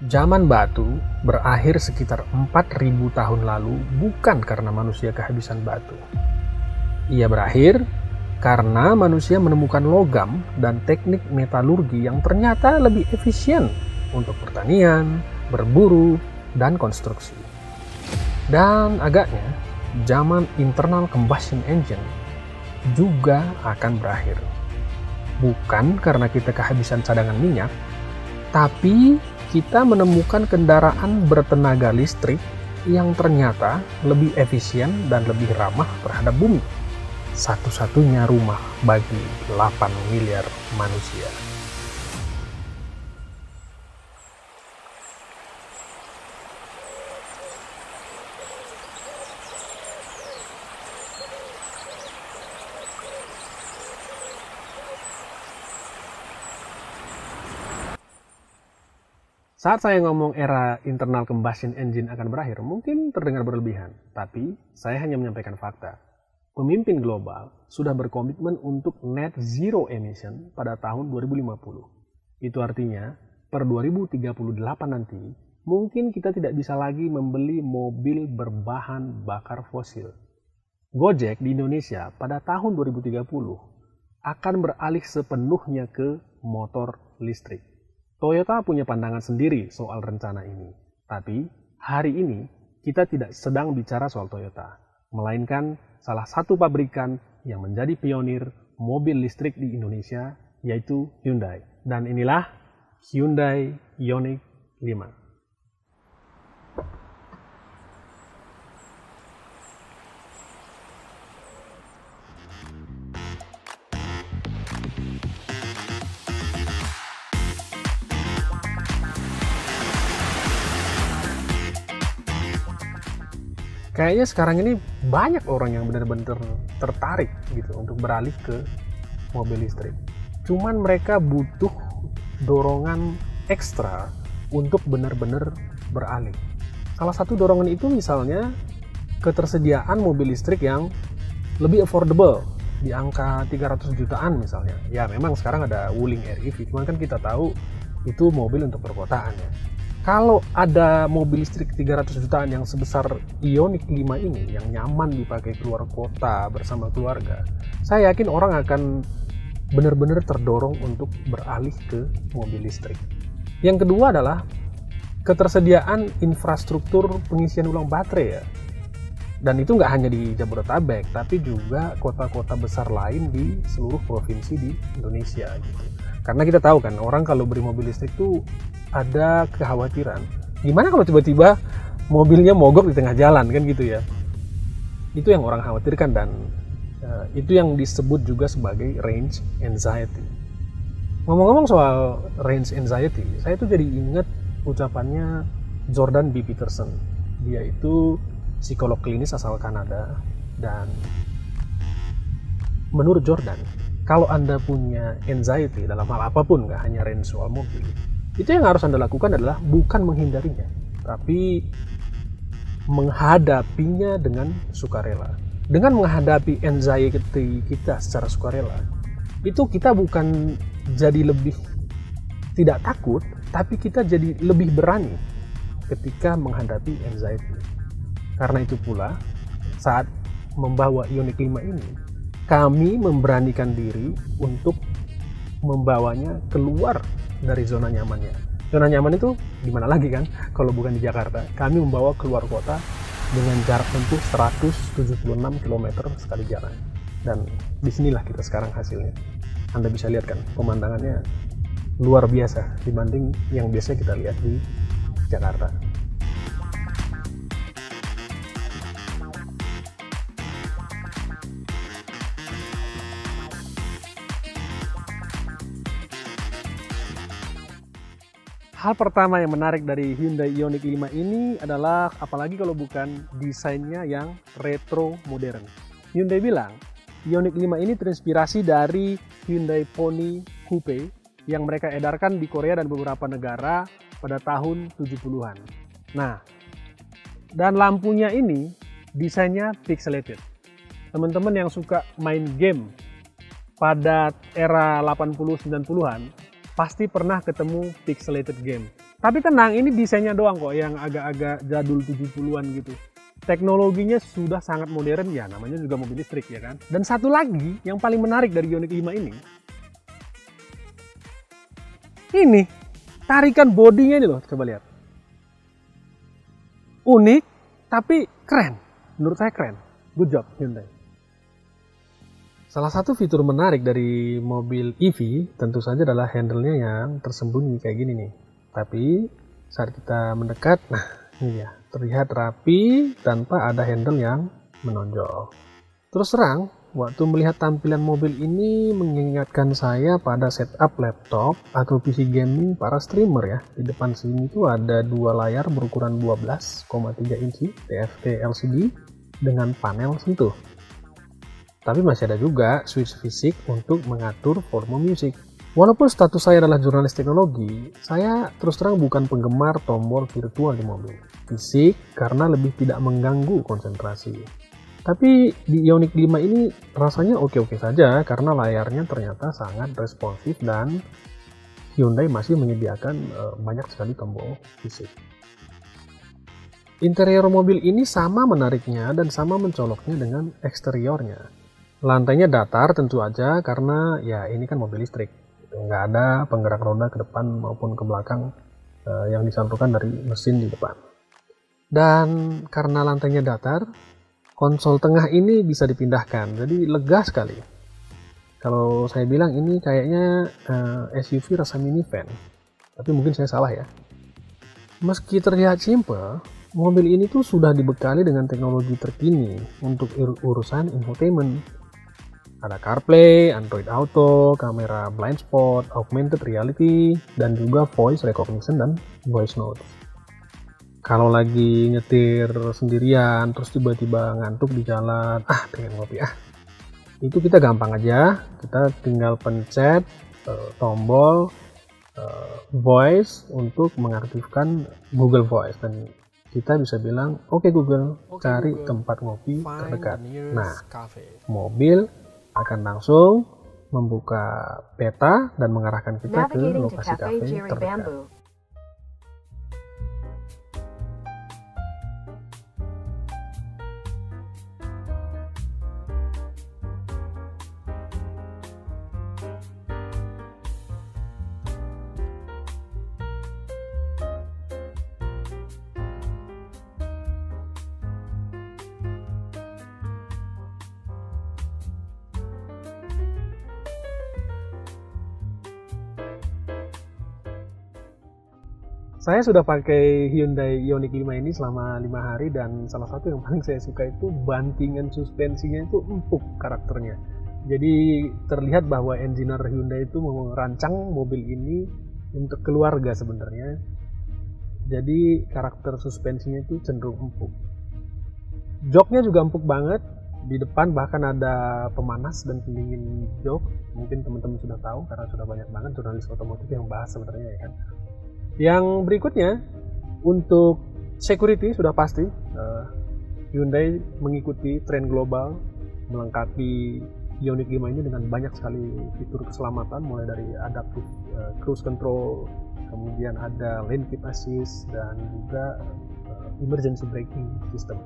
Zaman batu berakhir sekitar 4.000 tahun lalu bukan karena manusia kehabisan batu. Ia berakhir karena manusia menemukan logam dan teknik metalurgi yang ternyata lebih efisien untuk pertanian, berburu, dan konstruksi. Dan agaknya, zaman internal combustion engine juga akan berakhir. Bukan karena kita kehabisan cadangan minyak, tapi kita menemukan kendaraan bertenaga listrik yang ternyata lebih efisien dan lebih ramah terhadap bumi. Satu-satunya rumah bagi 8 miliar manusia. Saat saya ngomong era internal combustion engine akan berakhir, mungkin terdengar berlebihan. Tapi, saya hanya menyampaikan fakta. Pemimpin global sudah berkomitmen untuk net zero emission pada tahun 2050. Itu artinya, per 2038 nanti, mungkin kita tidak bisa lagi membeli mobil berbahan bakar fosil. Gojek di Indonesia pada tahun 2030 akan beralih sepenuhnya ke motor listrik. Toyota punya pandangan sendiri soal rencana ini. Tapi hari ini kita tidak sedang bicara soal Toyota, melainkan salah satu pabrikan yang menjadi pionir mobil listrik di Indonesia, yaitu Hyundai. Dan inilah Hyundai Ioniq 5. Kayaknya sekarang ini banyak orang yang benar-benar tertarik gitu untuk beralih ke mobil listrik. Cuman mereka butuh dorongan ekstra untuk benar-benar beralih. Salah satu dorongan itu misalnya ketersediaan mobil listrik yang lebih affordable di angka 300 jutaan misalnya. Ya memang sekarang ada Wuling REV, cuman kan kita tahu itu mobil untuk perkotaan ya. Kalau ada mobil listrik 300 jutaan yang sebesar Ioniq 5 ini yang nyaman dipakai keluar kota bersama keluarga, saya yakin orang akan benar-benar terdorong untuk beralih ke mobil listrik. Yang kedua adalah ketersediaan infrastruktur pengisian ulang baterai ya. Dan itu nggak hanya di Jabodetabek, tapi juga kota-kota besar lain di seluruh provinsi di Indonesia gitu. Karena kita tahu kan, orang kalau beli mobil listrik tuh ada kekhawatiran. Gimana kalau tiba-tiba mobilnya mogok di tengah jalan kan gitu ya. Itu yang orang khawatirkan dan itu yang disebut juga sebagai range anxiety. Ngomong-ngomong soal range anxiety, saya tuh jadi ingat ucapannya Jordan B. Peterson. Dia itu psikolog klinis asal Kanada dan menurut Jordan, kalau Anda punya anxiety dalam hal apapun, nggak hanya range soal mobil, itu yang harus Anda lakukan adalah bukan menghindarinya, tapi menghadapinya dengan sukarela. Dengan menghadapi anxiety kita secara sukarela, itu kita bukan jadi lebih tidak takut, tapi kita jadi lebih berani ketika menghadapi anxiety. Karena itu pula, saat membawa Ioniq 5 ini, kami memberanikan diri untuk membawanya keluar dari zona nyamannya. Zona nyaman itu di mana lagi kan? Kalau bukan di Jakarta. Kami membawa keluar kota dengan jarak tempuh 176 km sekali jalan. Dan disinilah kita sekarang hasilnya. Anda bisa lihat kan, pemandangannya luar biasa dibanding yang biasa kita lihat di Jakarta. Hal pertama yang menarik dari Hyundai Ioniq 5 ini adalah apalagi kalau bukan desainnya yang retro modern. Hyundai bilang, Ioniq 5 ini terinspirasi dari Hyundai Pony Coupe yang mereka edarkan di Korea dan beberapa negara pada tahun 70-an. Nah, dan lampunya ini desainnya pixelated. Teman-teman yang suka main game pada era 80-90-an, pasti pernah ketemu pixelated game. Tapi tenang, ini desainnya doang kok yang agak-agak jadul 70-an gitu. Teknologinya sudah sangat modern, ya namanya juga mobil listrik ya kan. Dan satu lagi yang paling menarik dari Ioniq 5 ini tarikan bodinya ini loh, coba lihat. Unik, tapi keren. Menurut saya keren. Good job Hyundai. Salah satu fitur menarik dari mobil EV tentu saja adalah handle-nya yang tersembunyi kayak gini nih. Tapi saat kita mendekat, nah ini ya, terlihat rapi tanpa ada handle yang menonjol. Terus terang, waktu melihat tampilan mobil ini mengingatkan saya pada setup laptop atau PC gaming para streamer ya. Di depan sini tuh ada dua layar berukuran 12,3 inci TFT LCD dengan panel sentuh. Tapi masih ada juga switch fisik untuk mengatur volume musik. Walaupun status saya adalah jurnalis teknologi, saya terus terang bukan penggemar tombol virtual di mobil. Fisik karena lebih tidak mengganggu konsentrasi. Tapi di Ioniq 5 ini rasanya oke-oke saja karena layarnya ternyata sangat responsif dan Hyundai masih menyediakan banyak sekali tombol fisik. Interior mobil ini sama menariknya dan sama mencoloknya dengan eksteriornya. Lantainya datar tentu aja karena ya ini kan mobil listrik. Nggak ada penggerak roda ke depan maupun ke belakang yang disalurkan dari mesin di depan. Dan karena lantainya datar, konsol tengah ini bisa dipindahkan, jadi lega sekali. Kalau saya bilang ini kayaknya SUV rasa minivan, tapi mungkin saya salah ya. Meski terlihat simple, mobil ini tuh sudah dibekali dengan teknologi terkini untuk urusan infotainment. Ada CarPlay, Android Auto, kamera blind spot, augmented reality, dan juga voice recognition dan voice note. Kalau lagi nyetir sendirian, terus tiba-tiba ngantuk di jalan, pengen ngopi itu kita gampang aja, kita tinggal pencet tombol voice untuk mengaktifkan Google Voice dan kita bisa bilang, oke Google, cari tempat ngopi terdekat. Nah, mobil akan langsung membuka peta dan mengarahkan kita ke lokasi kafe terdekat. Saya sudah pakai Hyundai Ioniq 5 ini selama 5 hari dan salah satu yang paling saya suka itu bantingan suspensinya itu empuk karakternya. Jadi terlihat bahwa engineer Hyundai itu merancang mobil ini untuk keluarga sebenarnya. Jadi karakter suspensinya itu cenderung empuk. Joknya juga empuk banget. Di depan bahkan ada pemanas dan pendingin jok. Mungkin teman-teman sudah tahu karena sudah banyak banget jurnalis otomotif yang bahas sebenarnya ya kan. Yang berikutnya, untuk security sudah pasti Hyundai mengikuti tren global melengkapi Ioniq 5 ini dengan banyak sekali fitur keselamatan, mulai dari adaptive cruise control, kemudian ada lane keep assist dan juga emergency braking system.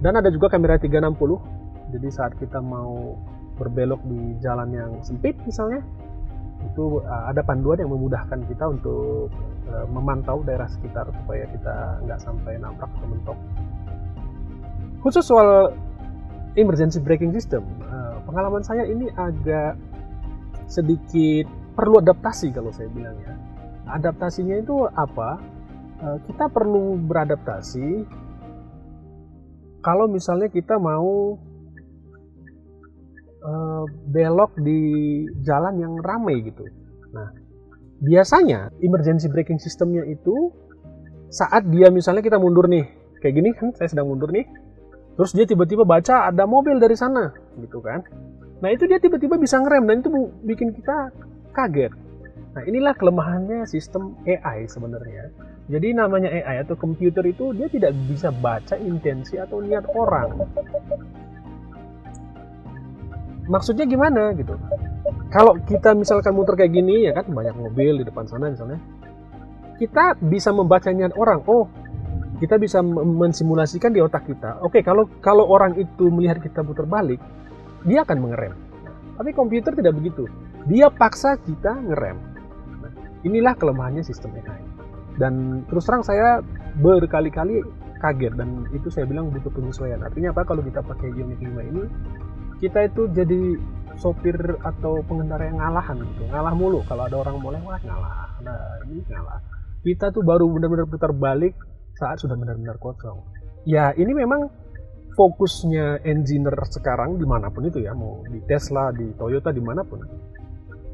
Dan ada juga kamera 360, jadi saat kita mau berbelok di jalan yang sempit misalnya, itu ada panduan yang memudahkan kita untuk memantau daerah sekitar supaya kita nggak sampai nabrak atau mentok. Khusus soal emergency braking system, pengalaman saya ini agak sedikit perlu adaptasi kalau saya bilang ya. Adaptasinya itu apa? Kita perlu beradaptasi kalau misalnya kita mau belok di jalan yang ramai gitu. Nah, biasanya emergency braking systemnya itu saat dia misalnya kita mundur nih, kayak gini kan saya sedang mundur nih, terus dia tiba-tiba baca ada mobil dari sana gitu kan. Nah itu dia tiba-tiba bisa ngerem dan itu bikin kita kaget. Nah inilah kelemahannya sistem AI sebenarnya. Jadi namanya AI atau komputer itu dia tidak bisa baca intensi atau niat orang. Maksudnya gimana gitu? Kalau kita misalkan muter kayak gini ya kan, banyak mobil di depan sana misalnya, kita bisa membaca niat orang. Oh, kita bisa mensimulasikan di otak kita. Oke, kalau orang itu melihat kita putar balik, dia akan mengerem. Tapi komputer tidak begitu. Dia paksa kita ngerem. Nah, inilah kelemahannya sistem AI. Dan terus terang saya berkali-kali kaget, dan itu saya bilang butuh penyesuaian. Artinya apa? Kalau kita pakai Ioniq 5 ini, kita itu jadi sopir atau pengendara yang ngalahan gitu. Ngalah mulu. Kalau ada orang mau lewat, ngalah. Ada ini, ngalah. Kita tuh baru benar-benar putar balik saat sudah benar-benar kosong. Ya, ini memang fokusnya engineer sekarang dimanapun itu ya, mau di Tesla, di Toyota, dimanapun,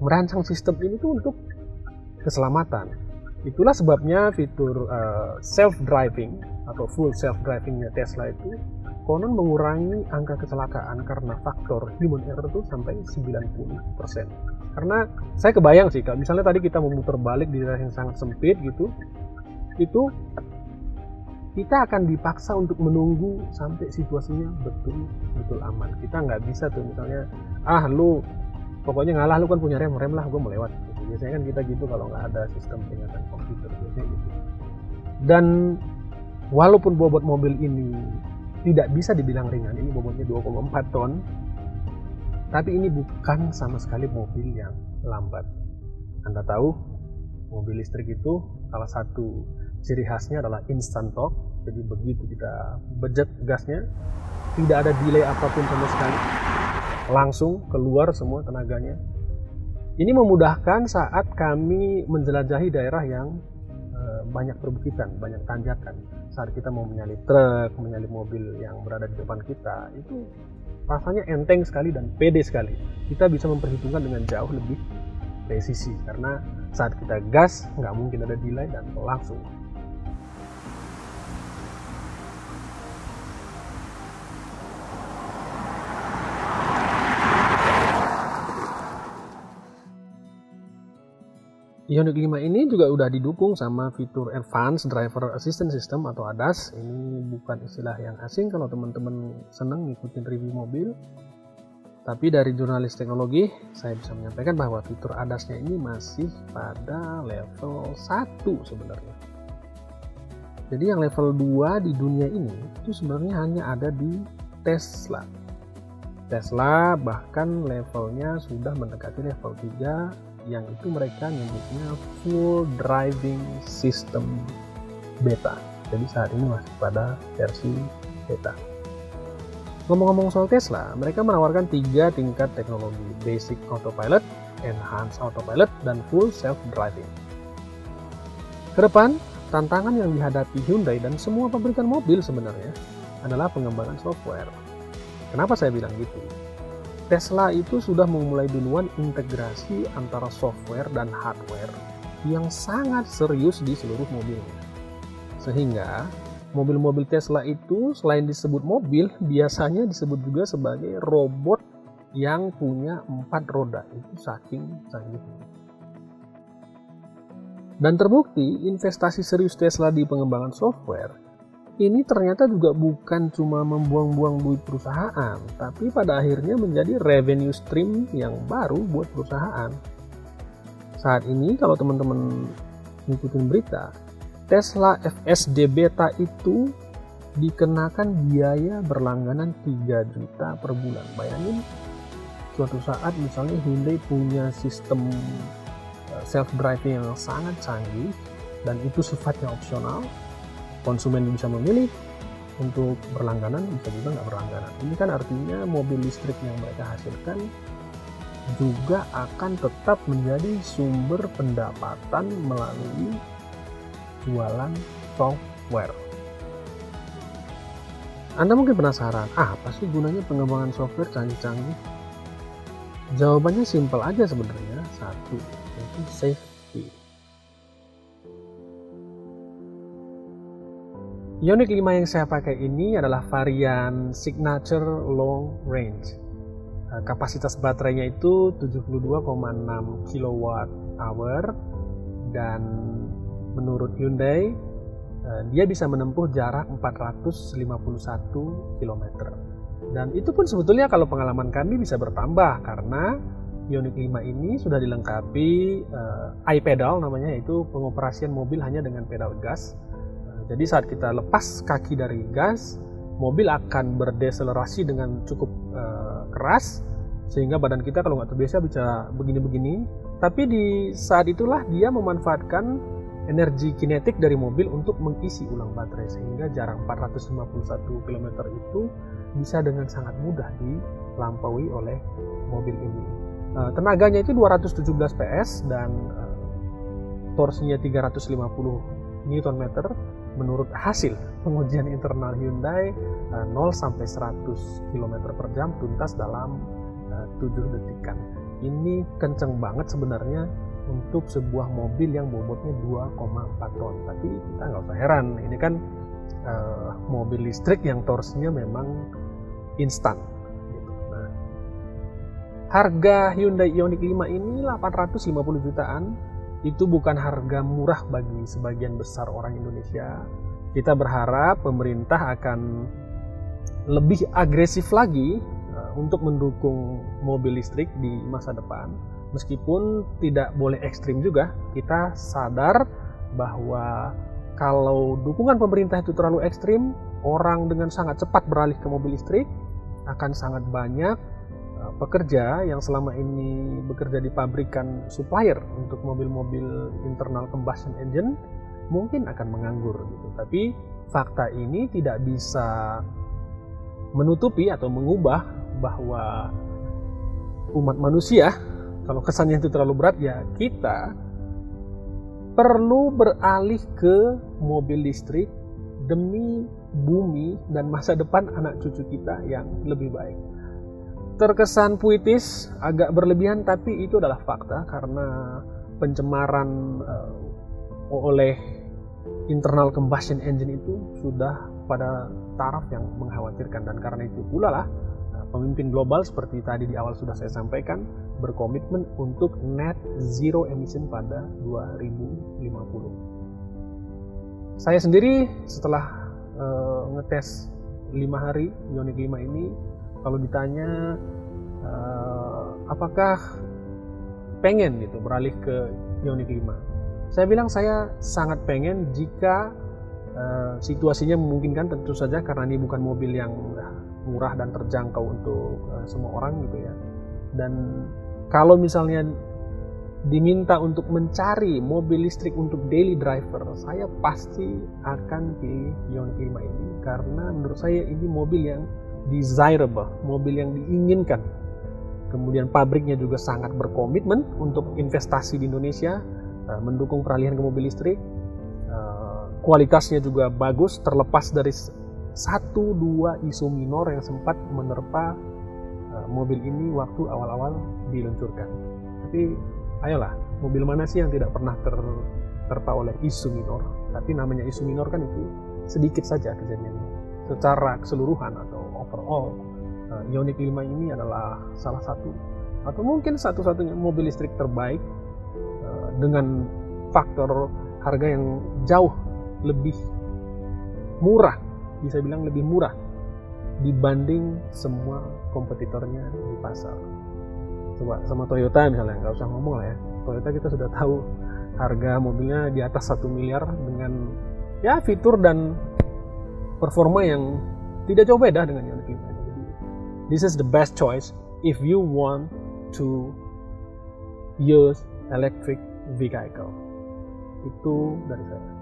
merancang sistem ini tuh untuk keselamatan. Itulah sebabnya fitur self-driving atau full self-drivingnya Tesla itu konon mengurangi angka kecelakaan karena faktor human error itu sampai 90%. Karena saya kebayang sih, kalau misalnya tadi kita memutar balik di daerah yang sangat sempit gitu, itu kita akan dipaksa untuk menunggu sampai situasinya betul aman. Kita nggak bisa tuh misalnya, lu pokoknya ngalah, lu kan punya rem lah, gue mau lewat. Biasanya kan kita gitu kalau nggak ada sistem peringatan komputer, biasanya gitu. Dan walaupun bobot mobil ini tidak bisa dibilang ringan, ini bobotnya 2,4 ton, tapi ini bukan sama sekali mobil yang lambat. Anda tahu, mobil listrik itu salah satu ciri khasnya adalah instant torque. Jadi begitu kita bejat gasnya, tidak ada delay apapun sama sekali, langsung keluar semua tenaganya. Ini memudahkan saat kami menjelajahi daerah yang banyak perbukitan, banyak tanjakan. Saat kita mau menyalip truk, menyalip mobil yang berada di depan kita, itu rasanya enteng sekali dan pede sekali. Kita bisa memperhitungkan dengan jauh lebih presisi, karena saat kita gas nggak mungkin ada delay dan langsung. Ioniq 5 ini juga udah didukung sama fitur Advanced Driver Assistance System atau ADAS. Ini bukan istilah yang asing kalau teman-teman senang ngikutin review mobil. Tapi dari jurnalis teknologi, saya bisa menyampaikan bahwa fitur ADAS-nya ini masih pada level 1 sebenarnya. Jadi yang level 2 di dunia ini itu sebenarnya hanya ada di Tesla. Tesla bahkan levelnya sudah mendekati level 3, yang itu mereka nyebutnya full driving system beta. Jadi saat ini masih pada versi beta. Ngomong-ngomong soal Tesla, mereka menawarkan 3 tingkat teknologi: basic autopilot, enhanced autopilot, dan full self-driving. Kedepan, tantangan yang dihadapi Hyundai dan semua pabrikan mobil sebenarnya adalah pengembangan software. Kenapa saya bilang gitu? Tesla itu sudah memulai duluan integrasi antara software dan hardware yang sangat serius di seluruh mobilnya. Sehingga mobil-mobil Tesla itu selain disebut mobil, biasanya disebut juga sebagai robot yang punya 4 roda. Itu saking canggihnya. Dan terbukti investasi serius Tesla di pengembangan software ini ternyata juga bukan cuma membuang-buang duit perusahaan, tapi pada akhirnya menjadi revenue stream yang baru buat perusahaan. Saat ini kalau teman-teman ngikutin berita, Tesla FSD Beta itu dikenakan biaya berlangganan 3 juta per bulan. Bayangin, suatu saat misalnya Hyundai punya sistem self-driving yang sangat canggih, dan itu sifatnya opsional. Konsumen bisa memilih untuk berlangganan, bisa juga nggak berlangganan. Ini kan artinya mobil listrik yang mereka hasilkan juga akan tetap menjadi sumber pendapatan melalui jualan software. Anda mungkin penasaran, apa sih gunanya pengembangan software canggih-canggih? Jawabannya simpel aja sebenarnya, satu, yaitu safety. Ioniq 5 yang saya pakai ini adalah varian Signature Long Range. Kapasitas baterainya itu 72,6 kWh, dan menurut Hyundai dia bisa menempuh jarak 451 km. Dan itu pun sebetulnya kalau pengalaman kami bisa bertambah, karena Ioniq 5 ini sudah dilengkapi iPedal namanya, yaitu pengoperasian mobil hanya dengan pedal gas. Jadi saat kita lepas kaki dari gas, mobil akan berdeselerasi dengan cukup keras, sehingga badan kita kalau nggak terbiasa bisa begini-begini. Tapi di saat itulah dia memanfaatkan energi kinetik dari mobil untuk mengisi ulang baterai, sehingga jarak 451 km itu bisa dengan sangat mudah dilampaui oleh mobil ini. Tenaganya itu 217 PS dan torsinya 350 Nm menurut hasil pengujian internal Hyundai. 0 sampai 100 km per jam tuntas dalam 7 detikan. Ini kenceng banget sebenarnya untuk sebuah mobil yang bobotnya 2,4 ton. Tapi kita nggak usah heran, ini kan mobil listrik yang torsinya memang instan. Gitu. Nah, harga Hyundai Ioniq 5 ini 850 jutaan. Itu bukan harga murah bagi sebagian besar orang Indonesia. Kita berharap pemerintah akan lebih agresif lagi untuk mendukung mobil listrik di masa depan. Meskipun tidak boleh ekstrim juga, kita sadar bahwa kalau dukungan pemerintah itu terlalu ekstrim, orang dengan sangat cepat beralih ke mobil listrik, akan sangat banyak pekerja yang selama ini bekerja di pabrikan supplier untuk mobil-mobil internal combustion engine mungkin akan menganggur gitu. Tapi fakta ini tidak bisa menutupi atau mengubah bahwa umat manusia, kalau kesannya itu terlalu berat, ya kita perlu beralih ke mobil listrik demi bumi dan masa depan anak cucu kita yang lebih baik. Terkesan puitis, agak berlebihan, tapi itu adalah fakta karena pencemaran oleh internal combustion engine itu sudah pada taraf yang mengkhawatirkan, dan karena itu pula lah pemimpin global seperti tadi di awal sudah saya sampaikan berkomitmen untuk net zero emission pada 2050. Saya sendiri setelah ngetes 5 hari Ioniq 5 ini, kalau ditanya apakah pengen gitu beralih ke Ioniq 5, saya bilang saya sangat pengen jika situasinya memungkinkan, tentu saja karena ini bukan mobil yang murah dan terjangkau untuk semua orang gitu ya. Dan kalau misalnya diminta untuk mencari mobil listrik untuk daily driver, saya pasti akan pilih Ioniq 5 ini karena menurut saya ini mobil yang desirable, mobil yang diinginkan. Kemudian pabriknya juga sangat berkomitmen untuk investasi di Indonesia, mendukung peralihan ke mobil listrik. Kualitasnya juga bagus, terlepas dari 1-2 isu minor yang sempat menerpa mobil ini waktu awal-awal diluncurkan. Tapi ayolah, mobil mana sih yang tidak pernah terterpa oleh isu minor? Tapi namanya isu minor kan itu sedikit saja kejadiannya. Secara keseluruhan atau overall, Ioniq 5 ini adalah salah satu atau mungkin satu-satunya mobil listrik terbaik dengan faktor harga yang jauh lebih murah, bisa bilang lebih murah dibanding semua kompetitornya di pasar. Coba sama Toyota misalnya, nggak usah ngomong lah ya. Toyota kita sudah tahu harga mobilnya di atas 1 miliar dengan ya fitur dan performa yang tidak jauh beda dengan Ioniq 5. Jadi, this is the best choice if you want to use electric vehicle. Itu dari saya.